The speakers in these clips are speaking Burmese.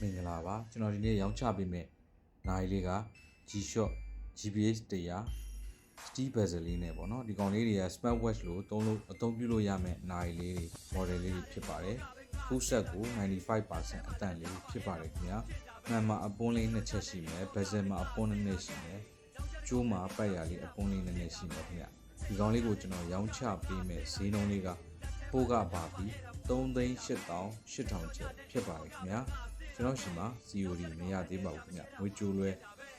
င်္ဂလာပါကျွန်တော်ဒီနေ့ရောင်းချပေးမယ်နိုင်လေးက G-Shock GPS 100 Steel bezel လေးနဲ့ပေါ့နော်ဒီကောင်လေးတွေက smart watch လို့အသုံးပြုလို့ရမယ်နိုင်လေးတွေ model လေးတွေဖြစ်ပါတယ် full set ကို 95% အတန်လေးဖြစ်ပါတယ်ခင်ဗျာမှန်မှာအပွန်းလေးနှစ်ချက်ရှိမယ် bezel မှာအပွန်းနှစ်ရှိမယ်ကျိုးမှာပတ်ရလေးအပွန်းလေးနှစ်ရှိမယ်ခင်ဗျာဒီကောင်လေးကိုကျွန်တော်ရောင်းချပေးမယ်ဈေးနှုန်းလေးကပို့ကပါပြီး3,800,000 ကျပ်ဖြစ်ပါတယ်ခင်ဗျာကျွန်တော်ရှိမှာ COD မရသေးပါဘူးခင်ဗျငွေကြိုးလွဲ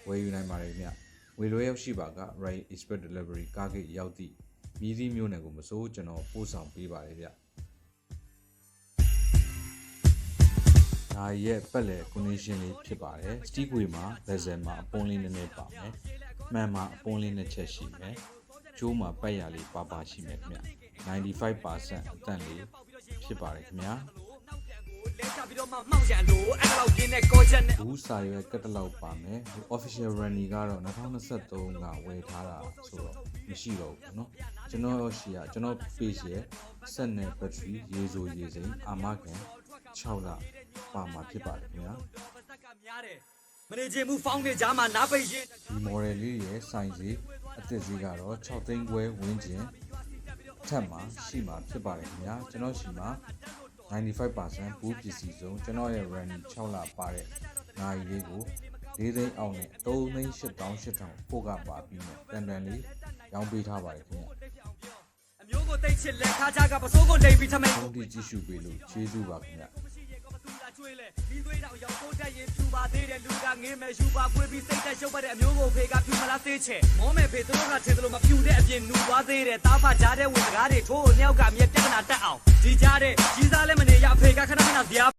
ဝယ်ယူနိုင်ပါတယ်ခင်ဗျငွေလွဲရောက်ရှိပါက Right Express Delivery ကားဂိတ်ရောက်သည့်မြည်သည့်မြို့နယ်ကိုမစိုးကျွန်တော်ပို့ဆောင်ပေးပါတယ်ဗျဒါရဲ့ပတ်လည် condition လေးဖြစ်ပါတယ် Steel ခွေမှာ bezel မှာအပွန်းလေးနည်းနည်းပါမယ်မှန်မှာအပွန်းလေးနှစ်ချက်ရှိမယ်ကျိုးမှာပတ်ရလေးပါရှိမယ်ခင်ဗျ95% အတန်လေးဖြစ်ပါတယ်ခင်ဗျာဘူးစာရွက်ကတ်တလောက်ပါမယ် official running ကတော့2023ကဝယ်ထားတာဆိုတော့မရှိတော့ဘူးเนาะကျွန်တော်ရှိရကျွန်တော် page ရဲ့ဆက်နဲ့ battery ရေဆိုရေစိမ်းအာမခံ6လပါမှာဖြစ်ပါတယ်ခင်ဗျာမနေချင်ဘူးဖောင်းနေကြမှာနားပိတ်ရင်ဒီ model လေးရဲ့ size အသစ်ဈေးကတော့6သိန်းခွဲဝန်းကျင်ထပ်မှာရှိမှာဖြစ်ပါတယ်ခင်ဗျာကျွန်တော်ရှိမှာ95% ဘူးပစ္စည်းစုံကျွန်တော်ရဲ့ running 6လပါတဲ့နိုင်လေးကို4သိန်းအောက်နဲ့3,800,000ပို့ကပါပြီးနဲ့တန်တန်လေးရောင်းပေးထားပါတယ်ခင်ဗျာအမျိုးကိုတိတ်ချစ်လက်ခါကြကပစိုးကိုလိပ်ပြီးထမိန်ဘုံတီကြည့်ရှုပေးလို့ကျေးဇူးပါခင်ဗျာဒီသွေးတောင်ရောက်ကိုတက်ရင်ဖြူပါသေးတယ်လူကငင်းမဲ့ယူပါပွေးပြီးစိတ်တက်ရှုပ်ပါတဲ့အမျိုးကိုဖေကဖြူမလားသေးချေမောမဲ့ဖေသူတို့ကထင်တယ်လို့မဖြူတဲ့အပြင်နူသွားသေးတယ်တားဖကြားတဲ့ဝင်စကားတွေထိုးကိုညောက်ကမြက်ပြဿနာတက်အောင်ဒီကြားတဲ့ကြီးစားလည်းမနေရဖေကခဏခဏဗျာ